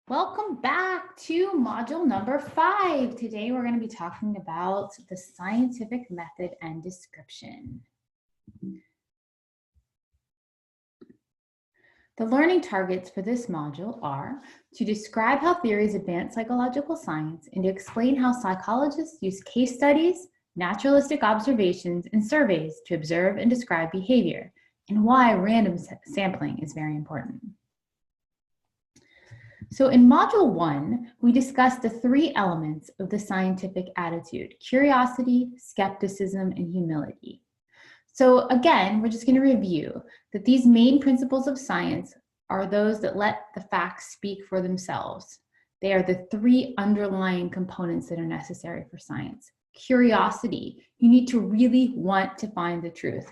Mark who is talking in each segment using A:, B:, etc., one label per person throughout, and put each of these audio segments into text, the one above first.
A: Welcome back to module number 5. Today we're going to be talking about the scientific method and description. The learning targets for this module are to describe how theories advance psychological science and to explain how psychologists use case studies, naturalistic observations, and surveys to observe and describe behavior, and why random sampling is very important. So in module 1, we discussed the 3 elements of the scientific attitude: curiosity, skepticism, and humility. So again, we're just going to review that these main principles of science are those that let the facts speak for themselves. They are the 3 underlying components that are necessary for science. Curiosity, you need to really want to find the truth.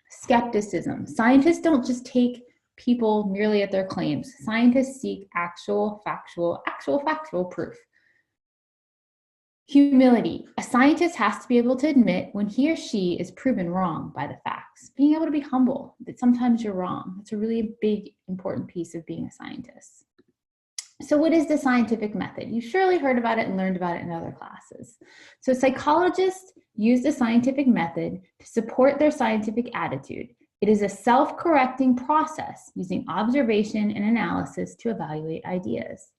A: Skepticism, scientists don't just take people merely at their claims. Scientists seek actual factual proof. Humility. A scientist has to be able to admit when he or she is proven wrong by the facts. Being able to be humble that sometimes you're wrong. It's a really big, important piece of being a scientist. So what is the scientific method? You've surely heard about it and learned about it in other classes. So psychologists use the scientific method to support their scientific attitude. It is a self-correcting process using observation and analysis to evaluate ideas.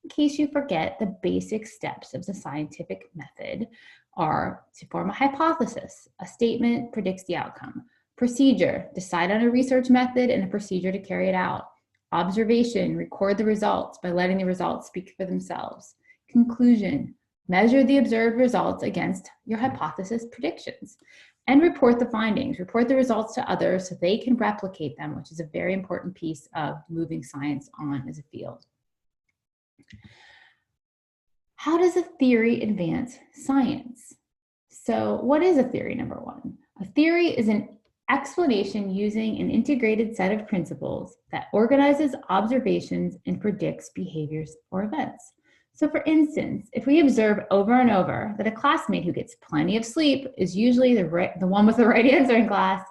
A: In case you forget, the basic steps of the scientific method are to form a hypothesis. A statement predicts the outcome. Procedure, decide on a research method and a procedure to carry it out. Observation, record the results by letting the results speak for themselves. Conclusion, measure the observed results against your hypothesis predictions. And report the findings, report the results to others so they can replicate them, which is a very important piece of moving science on as a field. How does a theory advance science? So what is a theory, number 1? A theory is an explanation using an integrated set of principles that organizes observations and predicts behaviors or events. So for instance, if we observe over and over that a classmate who gets plenty of sleep is usually the one with the right answer in class,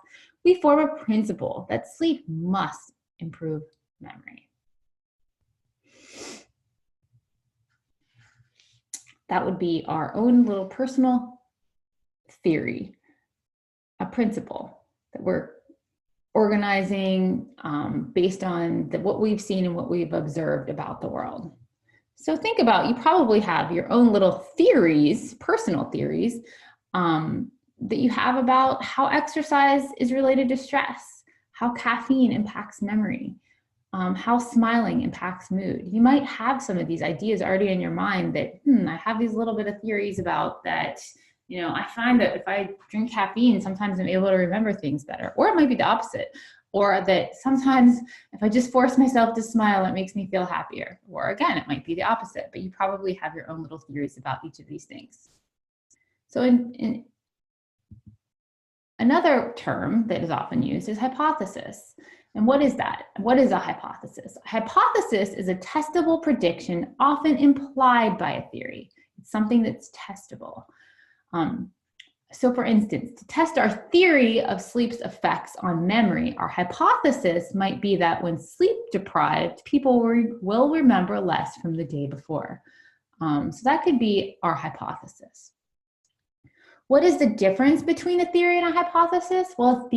A: we form a principle that sleep must improve memory. That would be our own little personal theory, a principle that we're organizing based on what we've seen and what we've observed about the world. So think about, you probably have your own little theories, personal theories, that you have about how exercise is related to stress, how caffeine impacts memory, how smiling impacts mood. You might have some of these ideas already in your mind that, I have these little bit of theories about that. I find that if I drink caffeine, sometimes I'm able to remember things better. Or it might be the opposite. Or that sometimes if I just force myself to smile, it makes me feel happier. Or again, it might be the opposite, but you probably have your own little theories about each of these things. So in another term that is often used is hypothesis. And what is that? What is a hypothesis? A hypothesis is a testable prediction often implied by a theory. It's something that's testable. So for instance, to test our theory of sleep's effects on memory, our hypothesis might be that when sleep deprived, people will remember less from the day before. So that could be our hypothesis. What is the difference between a theory and a hypothesis? Well,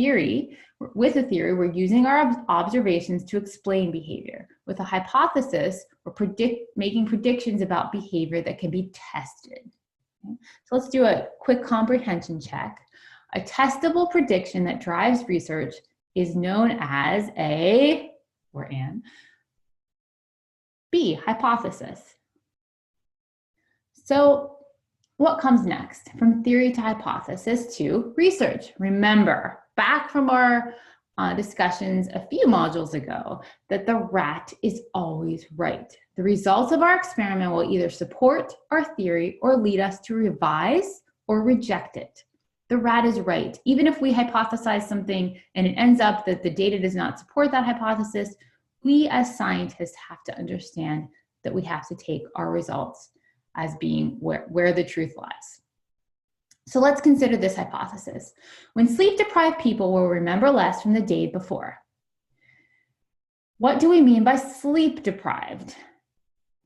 A: with a theory, we're using our observations to explain behavior. With a hypothesis, we're making predictions about behavior that can be tested. So let's do a quick comprehension check. A testable prediction that drives research is known as a, or an, B, hypothesis. So what comes next? From theory to hypothesis to research. Remember, back from our discussions a few modules ago, that the rat is always right. The results of our experiment will either support our theory or lead us to revise or reject it. The rat is right. Even if we hypothesize something and it ends up that the data does not support that hypothesis, we as scientists have to understand that we have to take our results as being where the truth lies. So let's consider this hypothesis. When sleep-deprived people will remember less from the day before. What do we mean by sleep-deprived?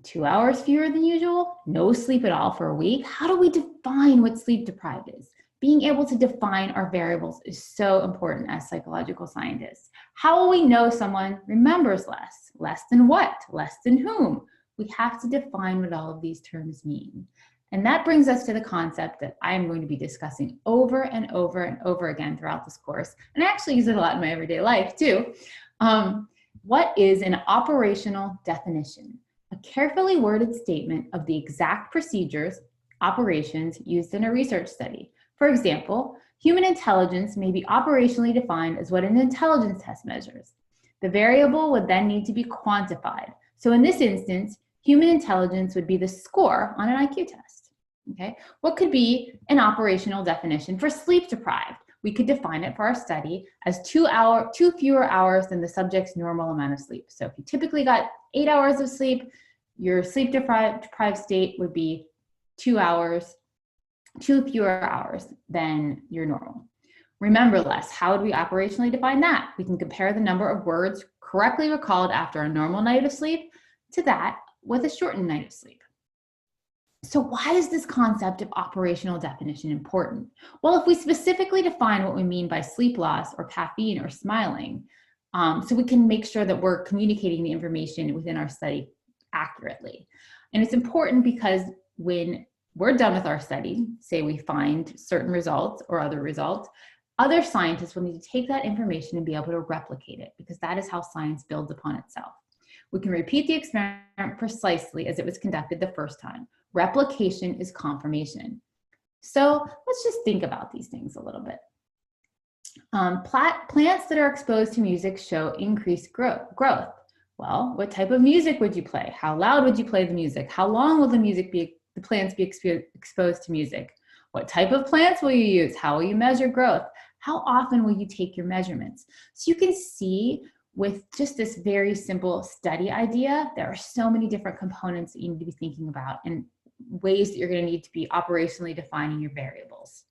A: 2 hours fewer than usual? No sleep at all for a week? How do we define what sleep deprived is? Being able to define our variables is so important as psychological scientists. How will we know someone remembers less? Less than what? Less than whom? We have to define what all of these terms mean. And that brings us to the concept that I'm going to be discussing over and over and over again throughout this course. And I actually use it a lot in my everyday life too. What is an operational definition? A carefully worded statement of the exact procedures, operations used in a research study. For example, human intelligence may be operationally defined as what an intelligence test measures. The variable would then need to be quantified. So in this instance, human intelligence would be the score on an IQ test. Okay? What could be an operational definition for sleep deprived? We could define it for our study as 2 fewer hours than the subject's normal amount of sleep. So if you typically got 8 hours of sleep, your sleep deprived state would be 2 fewer hours than your normal. Remember less. How would we operationally define that? We can compare the number of words correctly recalled after a normal night of sleep to that with a shortened night of sleep. So why is this concept of operational definition important? Well, if we specifically define what we mean by sleep loss or caffeine or smiling, so we can make sure that we're communicating the information within our study accurately. And it's important because when we're done with our study, say we find certain results or other results, other scientists will need to take that information and be able to replicate it, because that is how science builds upon itself. We can repeat the experiment precisely as it was conducted the first time. Replication is confirmation. So let's just think about these things a little bit. Plants that are exposed to music show increased growth. Well, what type of music would you play? How loud would you play the music? How long will the plants be exposed to music? What type of plants will you use? How will you measure growth? How often will you take your measurements? So you can see with just this very simple study idea, there are so many different components that you need to be thinking about and ways that you're going to need to be operationally defining your variables.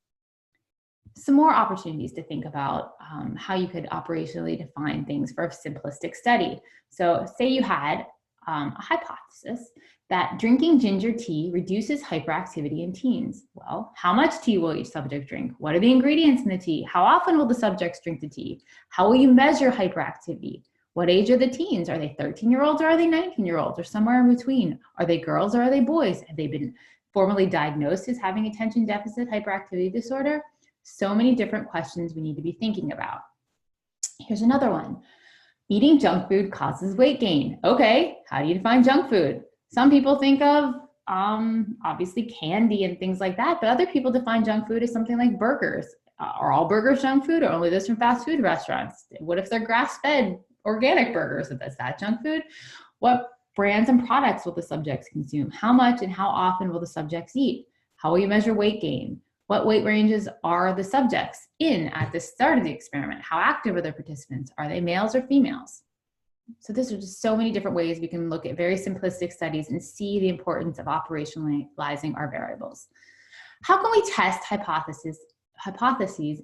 A: Some more opportunities to think about how you could operationally define things for a simplistic study. So say you had a hypothesis that drinking ginger tea reduces hyperactivity in teens. Well, how much tea will each subject drink? What are the ingredients in the tea? How often will the subjects drink the tea? How will you measure hyperactivity? What age are the teens? Are they 13-year-olds or are they 19-year-olds or somewhere in between? Are they girls or are they boys? Have they been formally diagnosed as having attention deficit hyperactivity disorder? So many different questions we need to be thinking about. Here's another one. Eating junk food causes weight gain. Okay, how do you define junk food? Some people think of obviously candy and things like that, but other people define junk food as something like burgers. Are all burgers junk food or only those from fast food restaurants? What if they're grass-fed organic burgers? Is that junk food? What brands and products will the subjects consume? How much and how often will the subjects eat? How will you measure weight gain? What weight ranges are the subjects in at the start of the experiment? How active are their participants? Are they males or females? So these are just so many different ways we can look at very simplistic studies and see the importance of operationalizing our variables. How can we test hypotheses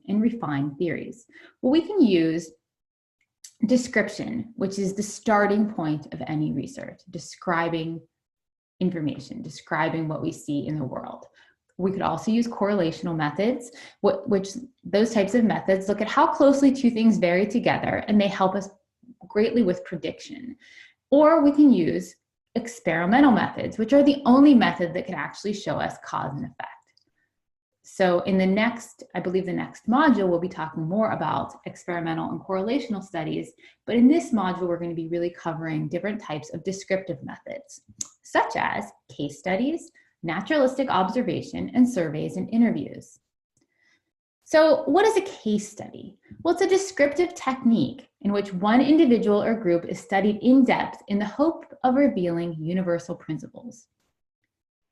A: and refine theories? Well, we can use description, which is the starting point of any research, describing information, describing what we see in the world. We could also use correlational methods, which those types of methods look at how closely two things vary together, and they help us greatly with prediction. Or we can use experimental methods, which are the only method that can actually show us cause and effect. So in the next, I believe the next module, we'll be talking more about experimental and correlational studies. But in this module, we're going to be really covering different types of descriptive methods, such as case studies, naturalistic observation, and surveys and interviews. So what is a case study? Well, it's a descriptive technique in which one individual or group is studied in depth in the hope of revealing universal principles.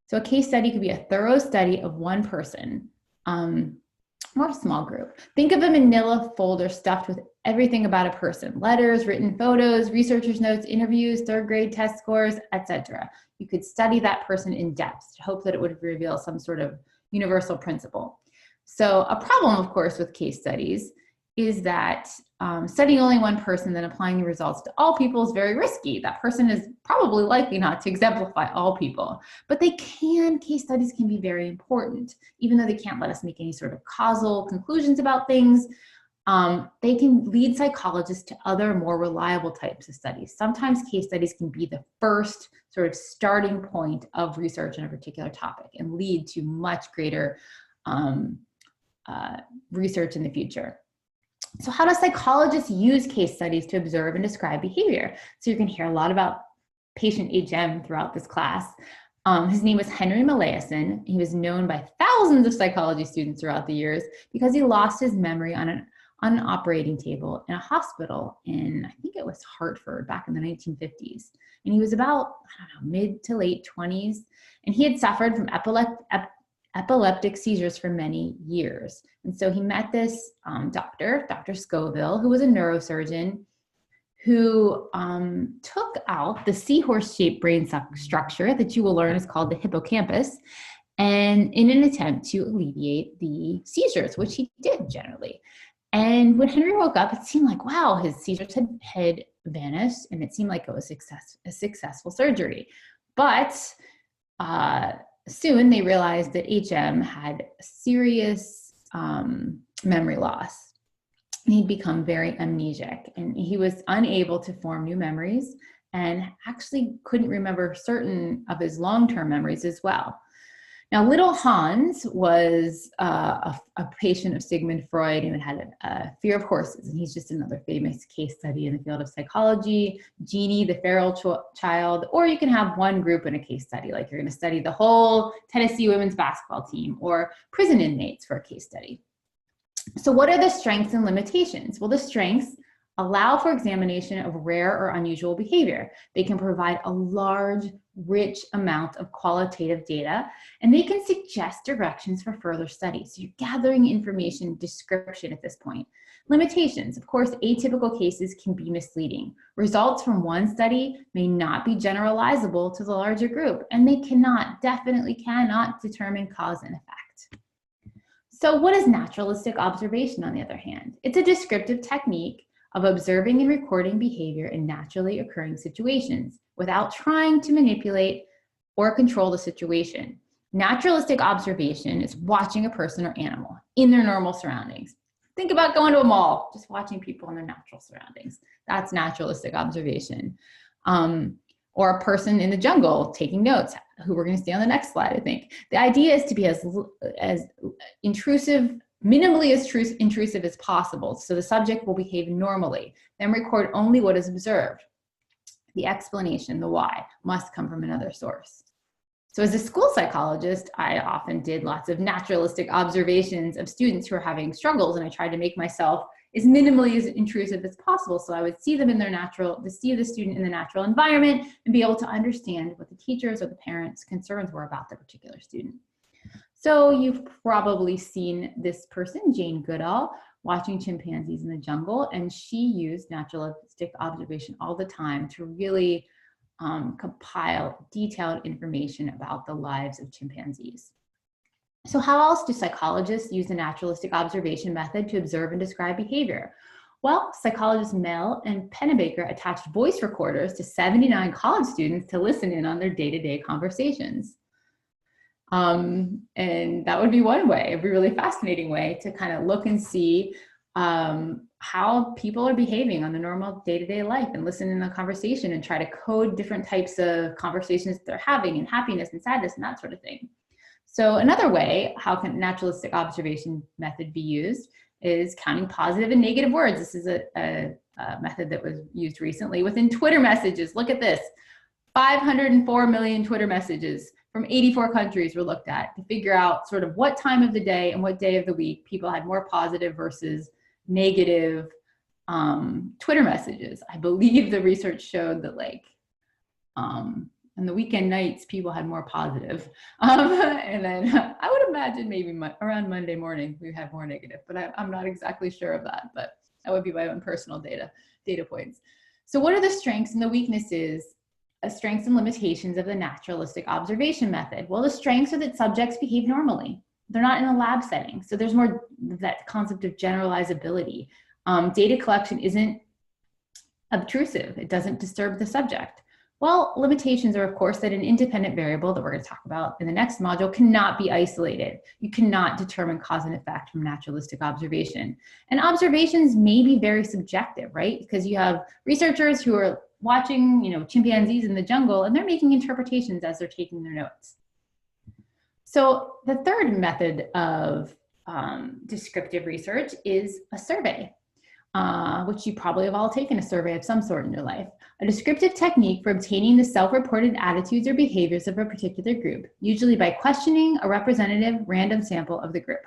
A: So a case study could be a thorough study of one person or a small group. Think of a manila folder stuffed with everything about a person: letters, written photos, researchers' notes, interviews, third grade test scores, etc. You could study that person in depth to hope that it would reveal some sort of universal principle. So a problem, of course, with case studies is that studying only one person then applying the results to all people is very risky. That person is probably likely not to exemplify all people, but case studies can be very important. Even though they can't let us make any sort of causal conclusions about things, they can lead psychologists to other more reliable types of studies. Sometimes case studies can be the first sort of starting point of research on a particular topic and lead to much greater research in the future. So how do psychologists use case studies to observe and describe behavior? So you can hear a lot about patient HM throughout this class. His name was Henry Molaison. He was known by thousands of psychology students throughout the years because he lost his memory on an operating table in a hospital in, I think it was Hartford, back in the 1950s. And he was about, I don't know, mid to late 20s. And he had suffered from epileptic seizures for many years. And so he met this Dr. Scoville, who was a neurosurgeon, who took out the seahorse-shaped brain structure that you will learn is called the hippocampus, and in an attempt to alleviate the seizures, which he did generally. And when Henry woke up, it seemed like, wow, his seizures had vanished, and it seemed like it was a successful surgery. But soon they realized that HM had serious memory loss. He'd become very amnesic, and he was unable to form new memories and actually couldn't remember certain of his long-term memories as well. Now, little Hans was a patient of Sigmund Freud and had a fear of horses, and he's just another famous case study in the field of psychology. Jeannie, the feral child, or you can have one group in a case study, like you're going to study the whole Tennessee women's basketball team or prison inmates for a case study. So what are the strengths and limitations? Well, the strengths allow for examination of rare or unusual behavior. They can provide a large, rich amount of qualitative data, and they can suggest directions for further study. So you're gathering information description at this point. Limitations, of course, atypical cases can be misleading. Results from one study may not be generalizable to the larger group, and they definitely cannot determine cause and effect. So what is naturalistic observation, on the other hand? It's a descriptive technique of observing and recording behavior in naturally occurring situations without trying to manipulate or control the situation. Naturalistic observation is watching a person or animal in their normal surroundings. Think about going to a mall, just watching people in their natural surroundings. That's naturalistic observation. Or a person in the jungle taking notes, who we're going to see on the next slide, I think. The idea is to be as intrusive, minimally as intrusive as possible, so the subject will behave normally, then record only what is observed. The explanation, the why, must come from another source. So as a school psychologist, I often did lots of naturalistic observations of students who are having struggles, and I tried to make myself as minimally as intrusive as possible, so I would see them in their see the student in the natural environment and be able to understand what the teachers or the parents' concerns were about the particular student. So you've probably seen this person, Jane Goodall, watching chimpanzees in the jungle, and she used naturalistic observation all the time to really compile detailed information about the lives of chimpanzees. So how else do psychologists use the naturalistic observation method to observe and describe behavior? Well, psychologists Mell and Pennebaker attached voice recorders to 79 college students to listen in on their day-to-day conversations. And that would be one way, a really fascinating way to kind of look and see how people are behaving on the normal day-to-day life, and listen in the conversation and try to code different types of conversations they're having, and happiness and sadness and that sort of thing. So another way, how can naturalistic observation method be used, is counting positive and negative words. This is a method that was used recently within Twitter messages. Look at this, 504 million Twitter messages from 84 countries were looked at to figure out sort of what time of the day and what day of the week people had more positive versus negative Twitter messages. I believe the research showed that on the weekend nights, people had more positive. And then I would imagine maybe around Monday morning, we had more negative, but I'm not exactly sure of that, but that would be my own personal data points. So what are the strengths and the weaknesses, strengths and limitations of the naturalistic observation method? Well, the strengths are that subjects behave normally. They're not in a lab setting. So there's more that concept of generalizability. Data collection isn't obtrusive. It doesn't disturb the subject. Well, limitations are, of course, that an independent variable that we're going to talk about in the next module cannot be isolated. You cannot determine cause and effect from naturalistic observation. And observations may be very subjective, right? Because you have researchers who are watching, chimpanzees in the jungle, and they're making interpretations as they're taking their notes. So the third method of descriptive research is a survey. Which you probably have all taken a survey of some sort in your life. A descriptive technique for obtaining the self-reported attitudes or behaviors of a particular group, usually by questioning a representative random sample of the group.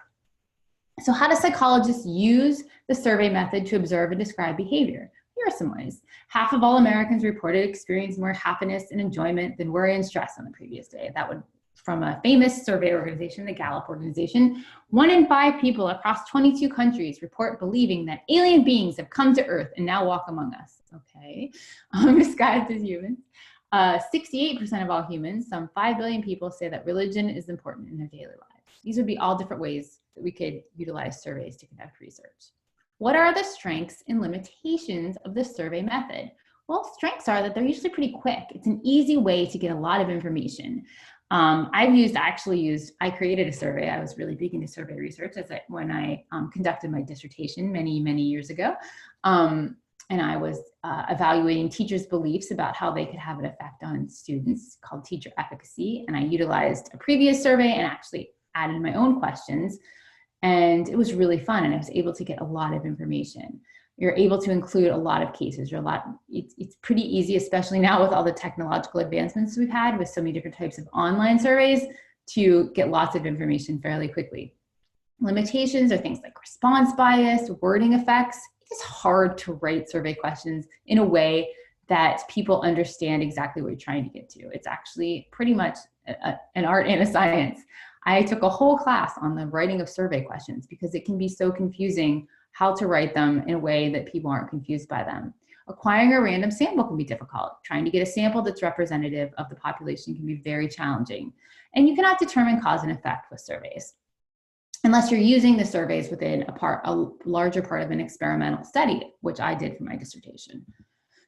A: So how do psychologists use the survey method to observe and describe behavior? Here are some ways. Half of all Americans reported experiencing more happiness and enjoyment than worry and stress on the previous day. That would from a famous survey organization, the Gallup organization. 1 in 5 people across 22 countries report believing that alien beings have come to Earth and now walk among us. Okay, described as humans. 68% of all humans, some 5 billion people, say that religion is important in their daily lives. These would be all different ways that we could utilize surveys to conduct research. What are the strengths and limitations of the survey method? Well, strengths are that they're usually pretty quick. It's an easy way to get a lot of information. I created a survey. I was really big into survey research when I conducted my dissertation many, many years ago. And I was evaluating teachers' beliefs about how they could have an effect on students, called teacher efficacy. And I utilized a previous survey and actually added my own questions. And it was really fun. And I was able to get a lot of information. You're able to include a lot of cases. It's pretty easy, especially now with all the technological advancements we've had with so many different types of online surveys, to get lots of information fairly quickly. Limitations are things like response bias, wording effects. It is hard to write survey questions in a way that people understand exactly what you're trying to get to. It's actually pretty much an art and a science. I took a whole class on the writing of survey questions because it can be so confusing how to write them in a way that people aren't confused by them. Acquiring a random sample can be difficult. Trying to get a sample that's representative of the population can be very challenging. And you cannot determine cause and effect with surveys unless you're using the surveys within a larger part of an experimental study, which I did for my dissertation.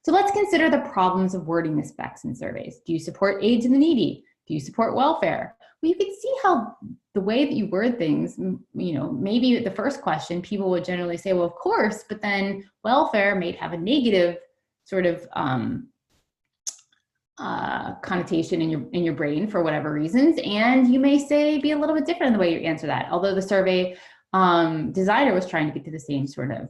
A: So let's consider the problems of wording effects in surveys. Do you support aid to the needy? Do you support welfare? Well, you can see how the way that you word things, maybe the first question, people would generally say, well, of course, but then welfare may have a negative sort of connotation in your brain for whatever reasons. And you may say, be a little bit different in the way you answer that. Although the survey designer was trying to get to the same sort of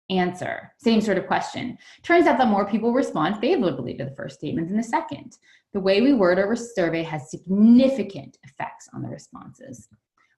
A: answer, same sort of question. Turns out that more people respond favorably to the first statement than the second. The way we word our survey has significant effects on the responses.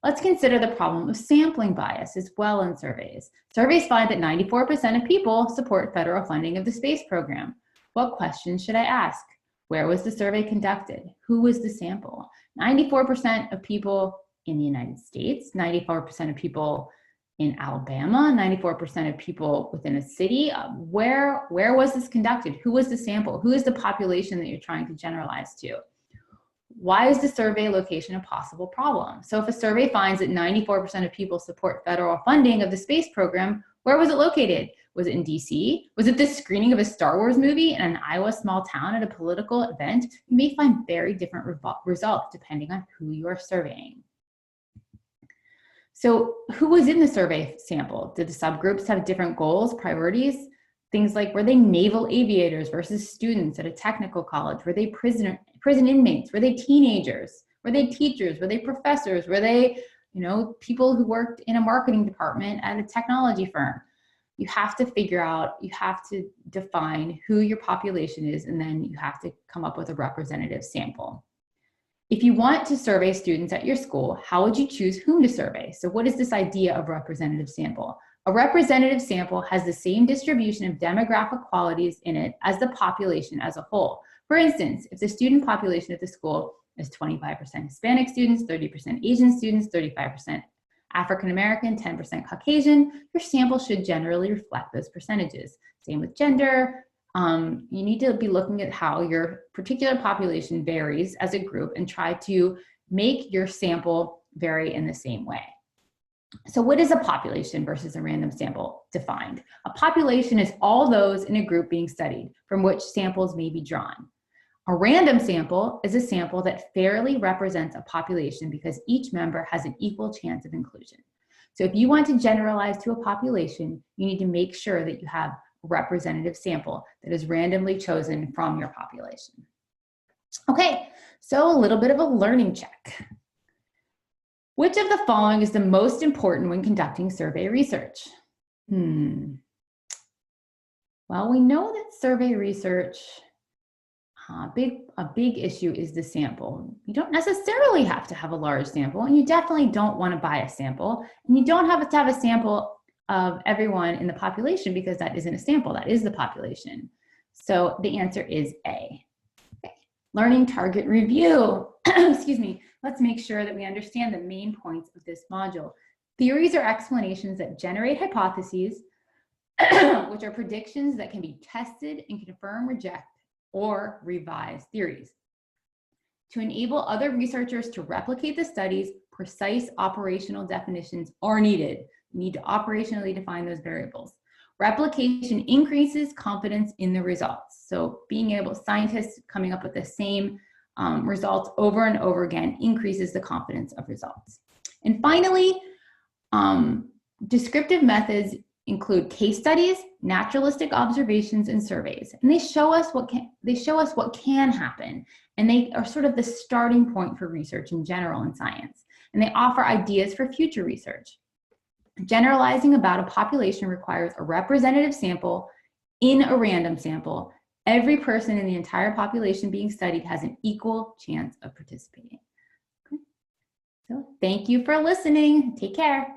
A: Let's consider the problem of sampling bias as well in surveys. Surveys find that 94% of people support federal funding of the space program. What questions should I ask? Where was the survey conducted? Who was the sample? 94% of people in the United States, 94% of people in Alabama, 94% of people within a city. Where was this conducted? Who was the sample? Who is the population that you're trying to generalize to? Why is the survey location a possible problem? So if a survey finds that 94% of people support federal funding of the space program, where was it located? Was it in DC? Was it the screening of a Star Wars movie in an Iowa small town at a political event? You may find very different results depending on who you are surveying. So who was in the survey sample? Did the subgroups have different goals, priorities? Things like, were they naval aviators versus students at a technical college? Were they prison inmates? Were they teenagers? Were they teachers? Were they professors? Were they, people who worked in a marketing department at a technology firm? You have to figure out, you have to define who your population is, and then you have to come up with a representative sample. If you want to survey students at your school, how would you choose whom to survey? So what is this idea of representative sample? A representative sample has the same distribution of demographic qualities in it as the population as a whole. For instance, if the student population at the school is 25% Hispanic students, 30% Asian students, 35% African American, 10% Caucasian, your sample should generally reflect those percentages. Same with gender. You need to be looking at how your particular population varies as a group and try to make your sample vary in the same way. So what is a population versus a random sample defined? A population is all those in a group being studied from which samples may be drawn. A random sample is a sample that fairly represents a population because each member has an equal chance of inclusion. So if you want to generalize to a population, you need to make sure that you have a representative sample that is randomly chosen from your population. Okay, so a little bit of a learning check. Which of the following is the most important when conducting survey research? Well, we know that survey research, a big issue is the sample. You don't necessarily have to have a large sample, and you definitely don't want to buy a sample, and you don't have to have a sample of everyone in the population because that isn't a sample, that is the population. So the answer is A. Okay. Learning target review. Excuse me. Let's make sure that we understand the main points of this module. Theories are explanations that generate hypotheses, which are predictions that can be tested and confirm, reject, or revise theories. To enable other researchers to replicate the studies, precise operational definitions are needed. You need to operationally define those variables. Replication increases confidence in the results. So being able, scientists coming up with the same results over and over again increases the confidence of results. And finally, descriptive methods include case studies, naturalistic observations, and surveys. And they show us what can happen. And they are sort of the starting point for research in general in science. And they offer ideas for future research. Generalizing about a population requires a representative sample in a random sample. Every person in the entire population being studied has an equal chance of participating. Okay. So thank you for listening. Take care.